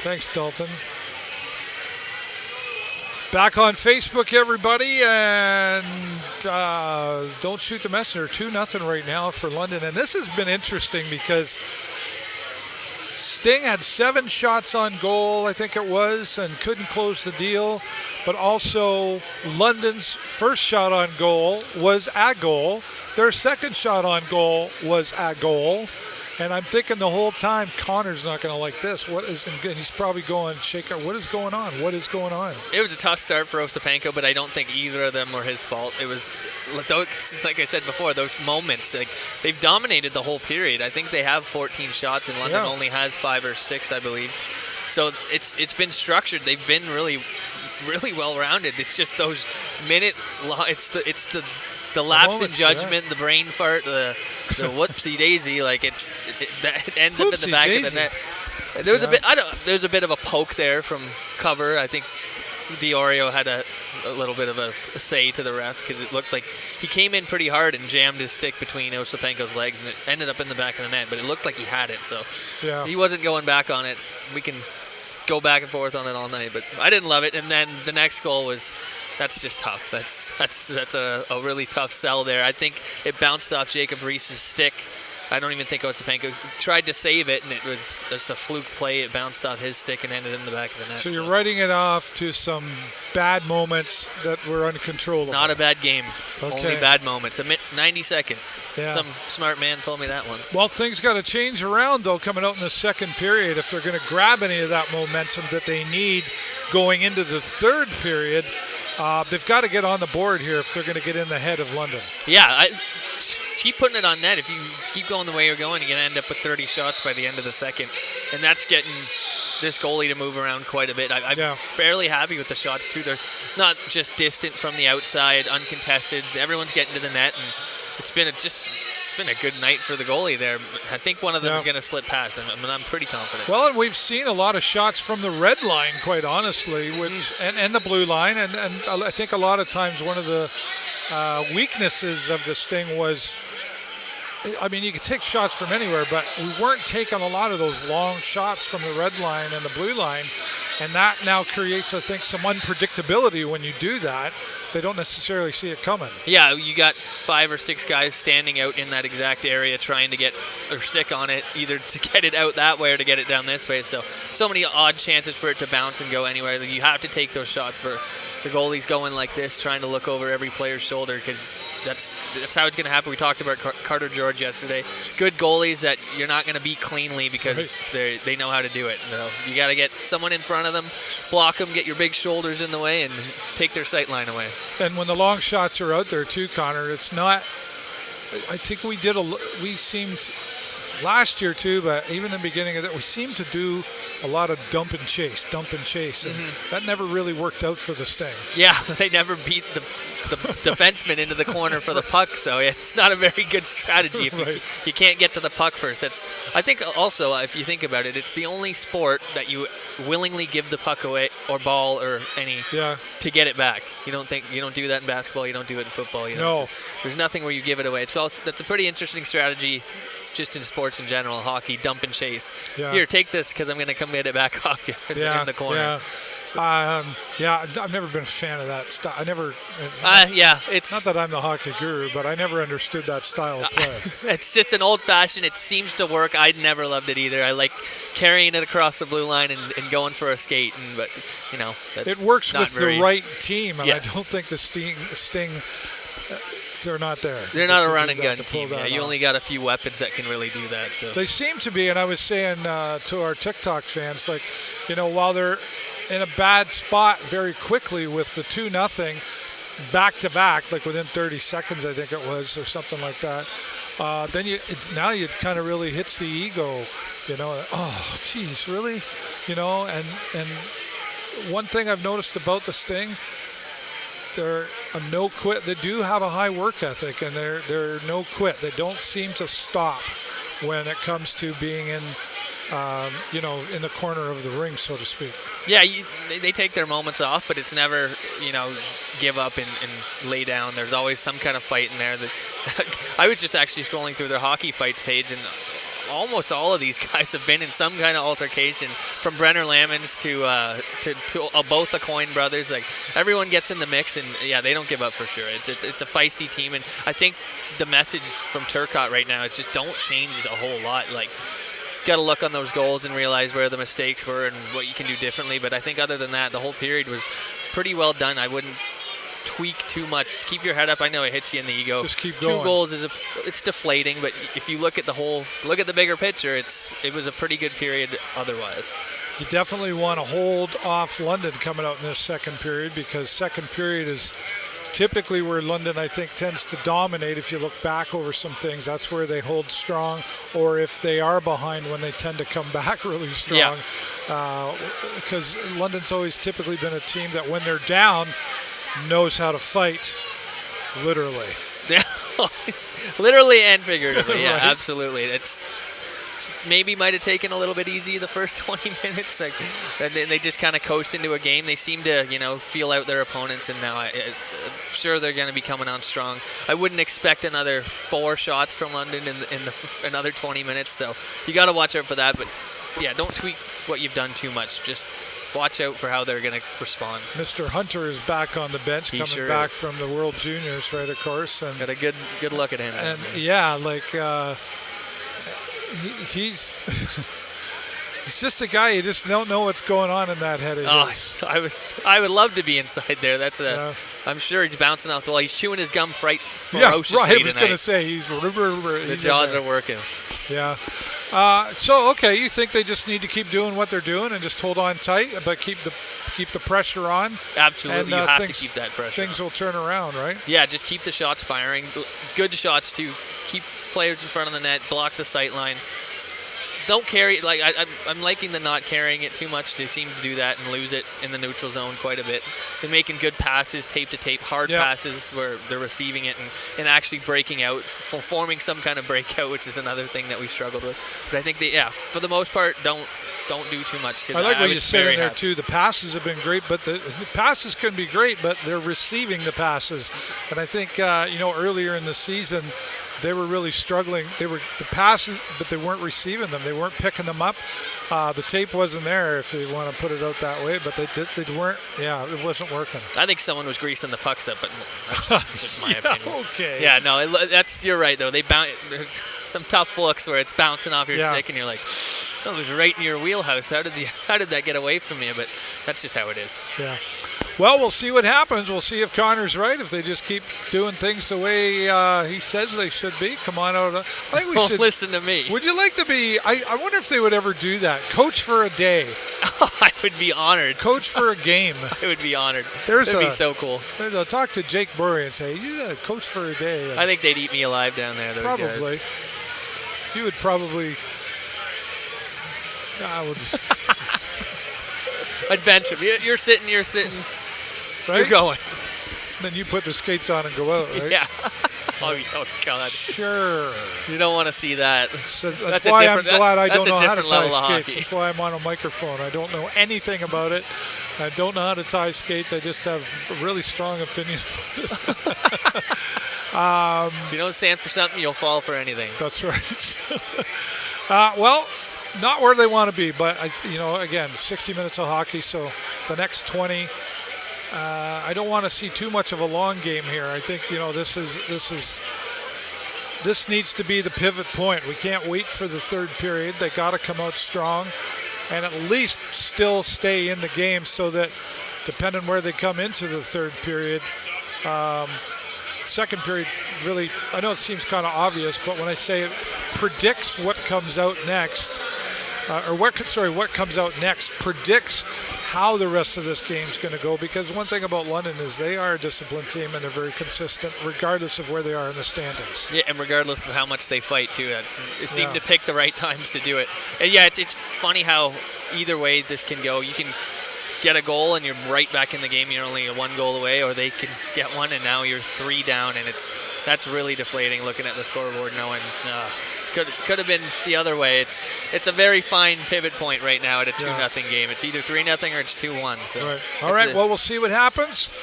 Thanks, Dalton. Back on Facebook, everybody, and don't shoot the messenger. 2-0 right now for London. And this has been interesting because Sting had 7 shots on goal, I think it was, and couldn't close the deal. But also, London's first shot on goal was at goal. Their second shot on goal was at goal. And I'm thinking the whole time, Connor's not going to like this. And he's probably going, Shaker, what is going on? What is going on? It was a tough start for Ostapenko, but I don't think either of them were his fault. It was, like I said before, those moments. Like, they've dominated the whole period. I think they have 14 shots, and London only has 5 or 6, I believe. So it's been structured. They've been really, really well-rounded. It's just those it's the lapse in judgment, the brain fart, the whoopsie daisy, like it ends up in the back of the net. There was a bit of a poke there from cover. I think Diorio had a little bit of a say to the ref because it looked like he came in pretty hard and jammed his stick between Ostapenko's legs, and it ended up in the back of the net. But it looked like he had it, so he wasn't going back on it. We can go back and forth on it all night, but I didn't love it. And then the next goal was. That's just tough. That's a really tough sell there. I think it bounced off Jacob Reese's stick. I don't even think Ostapenko tried to save it, and it was just a fluke play. It bounced off his stick and ended in the back of the net. So you're writing it off to some bad moments that were uncontrollable. Not a bad game. Okay. Only bad moments. 90 seconds. Yeah. Some smart man told me that once. Well, things got to change around, though, coming out in the second period. If they're going to grab any of that momentum that they need going into the third period, they've got to get on the board here if they're going to get in the head of London. Yeah, keep putting it on net. If you keep going the way you're going, you're going to end up with 30 shots by the end of the second. And that's getting this goalie to move around quite a bit. I'm fairly happy with the shots, too. They're not just distant from the outside, uncontested. Everyone's getting to the net, and it's been a good night for the goalie there. I think one of them is going to slip past him. I mean, I'm pretty confident. Well, and we've seen a lot of shots from the red line, quite honestly, and the blue line. And I think a lot of times one of the weaknesses of this thing was, I mean, you could take shots from anywhere, but we weren't taking a lot of those long shots from the red line and the blue line. And that now creates, I think, some unpredictability when you do that. They don't necessarily see it coming. Yeah, you got 5 or 6 guys standing out in that exact area trying to get their stick on it, either to get it out that way or to get it down this way. So many odd chances for it to bounce and go anywhere. You have to take those shots for the goalies going like this, trying to look over every player's shoulder, because that's how it's going to happen. We talked about Carter George yesterday. Good goalies that you're not going to beat cleanly because they know how to do it. You got to get someone in front of them, block them, get your big shoulders in the way, and take their sight line away. And when the long shots are out there too, Connor, it's not. I think we seemed last year too, but even in the beginning of that, we seemed to do a lot of dump and chase, and that never really worked out for the Sting. Yeah, they never beat the defenseman into the corner for the puck, so it's not a very good strategy if you can't get to the puck first. I think also, if you think about it, it's the only sport that you willingly give the puck away or ball or any to get it back. You don't do that in basketball, you don't do it in football. There's nothing where you give it away. That's a pretty interesting strategy. Just in sports in general, hockey, dump and chase. Yeah. Here, take this because I'm going to come get it back off you in the corner. I've never been a fan of that style. It's not that I'm the hockey guru, but I never understood that style of play. It's just an old-fashioned. It seems to work. I never loved it either. I like carrying it across the blue line and going for a skate, but that's it works not with the right team, and yes. I don't think the Sting. They're not there. They're not a run and gun team. Yeah, you only got a few weapons that can really do that. So. They seem to be, and I was saying to our TikTok fans, while they're in a bad spot very quickly with the 2-0 back-to-back, like within 30 seconds, I think it was, or something like that, then now it kind of really hits the ego, oh, geez, really? And one thing I've noticed about the Sting, they're a no quit. They do have a high work ethic, and they're no quit. They don't seem to stop when it comes to being in the corner of the ring, so to speak. Yeah, they take their moments off, but it's never, give up and lay down. There's always some kind of fight in there. I was just actually scrolling through their hockey fights page, and almost all of these guys have been in some kind of altercation, from Brenner Lamons to both the Coyne brothers. Like, everyone gets in the mix, and yeah, they don't give up for sure. It's a feisty team, and I think the message from Turcotte right now is just don't change a whole lot. Like, got to look on those goals and realize where the mistakes were and what you can do differently. But I think other than that, the whole period was pretty well done. I wouldn't tweak too much. Keep your head up. I know it hits you in the ego. Just keep going. 2 goals it's deflating, but if you look at the bigger picture, it was a pretty good period otherwise. You definitely want to hold off London coming out in this second period, because second period is typically where London, I think, tends to dominate. If you look back over some things, that's where they hold strong, or if they are behind, when they tend to come back really strong. Because London's always typically been a team that when they're down knows how to fight, literally. Literally and figuratively, yeah, Right. absolutely. It's maybe might have taken a little bit easy the first 20 minutes. Like, and then they just kind of coast into a game. They seem to, feel out their opponents, and now I'm sure they're going to be coming on strong. I wouldn't expect another 4 shots from London in another 20 minutes, so you got to watch out for that. But yeah, don't tweak what you've done too much. Just watch out for how they're going to respond. Mr. Hunter is back on the bench, He coming sure back is. from the World Juniors, right, of course. And Got a good look at him. And yeah, like he's he's just a guy, you just don't know what's going on in that head of his. So I would love to be inside there. I'm sure he's bouncing off the wall. He's chewing his gum ferociously Yeah, right. I was tonight. going to say he's The jaws are working. Yeah. Okay, you think they just need to keep doing what they're doing and just hold on tight, but keep the pressure on? Absolutely, and, you have to things, keep that pressure. Things will turn around, right? Yeah, just keep the shots firing. Good shots too. Keep players in front of the net. Block the sight line. Don't carry it. Like I'm liking the not carrying it too much. They seem to do that and lose it in the neutral zone quite a bit. They're making good passes, tape to tape, hard passes where they're receiving it and actually breaking out, forming some kind of breakout, which is another thing that we struggled with. But I think for the most part, don't do too much. I like what you say in there too. The passes have been great, but the passes can be great, but they're receiving the passes. And I think earlier in the season, they were really struggling. They were the passes, but they weren't receiving them. They weren't picking them up. The tape wasn't there, if you want to put it out that way. But they weren't. Yeah, it wasn't working. I think someone was greasing the pucks up, but that's just my opinion. Okay. Yeah, no, you're right though. There's some tough looks where it's bouncing off your stick, and you're like, oh, it was right in your wheelhouse. How did that get away from you? But that's just how it is. Yeah. Well, we'll see what happens. We'll see if Connor's right, if they just keep doing things the way he says they should be. Come on out. I think we should listen to me. Would you like to be, I wonder if they would ever do that. Coach for a day. I would be honored. Coach for a game. I would be honored. That'd be so cool. I'll talk to Jake Burry and say, you're a coach for a day. I think they'd eat me alive down there, those probably. guys. You would probably. I will just. I'd bench him. You're sitting. Right? You're going. Then you put the skates on and go out, right? Yeah. Oh God. Sure. You don't want to see that. That's why I'm glad I don't know how to tie skates. Hockey. That's why I'm on a microphone. I don't know anything about it. I don't know how to tie skates. I just have a really strong opinion. If you don't stand for something, you'll fall for anything. That's right. Well, not where they want to be, but again, 60 minutes of hockey, so the next 20. I don't want to see too much of a long game here. I think this needs to be the pivot point. We can't wait for the third period. They got to come out strong and at least still stay in the game, so that depending where they come into the third period, second period really, I know it seems kind of obvious, but when I say it predicts what comes out next, what comes out next predicts how the rest of this game's going to go, because one thing about London is they are a disciplined team and they're very consistent regardless of where they are in the standings. Yeah, and regardless of how much they fight too. It seemed to pick the right times to do it. And yeah, it's funny how either way this can go. You can get a goal and you're right back in the game. You're only 1 goal away, or they can get one and now you're 3 down, and that's really deflating looking at the scoreboard knowing could have been the other way. It's a very fine pivot point right now at a 2-0 game. It's either 3-0 or it's 2-1. So right. All right. Well, we'll see what happens.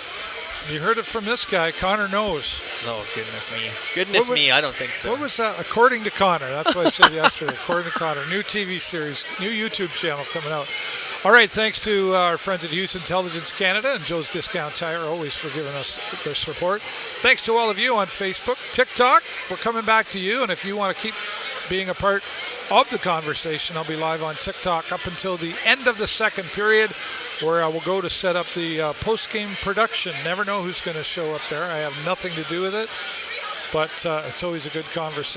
You heard it from this guy. Connor knows. Oh, goodness me. Goodness me, I don't think so. What was that? According to Connor. That's what I said yesterday. According to Connor. New TV series, new YouTube channel coming out. All right, thanks to our friends at Houston Intelligence Canada and Joe's Discount Tire, always for giving us their support. Thanks to all of you on Facebook, TikTok. We're coming back to you, and if you want to keep being a part of the conversation, I'll be live on TikTok up until the end of the second period, where I will go to set up the post-game production. Never know who's going to show up there. I have nothing to do with it, but it's always a good conversation.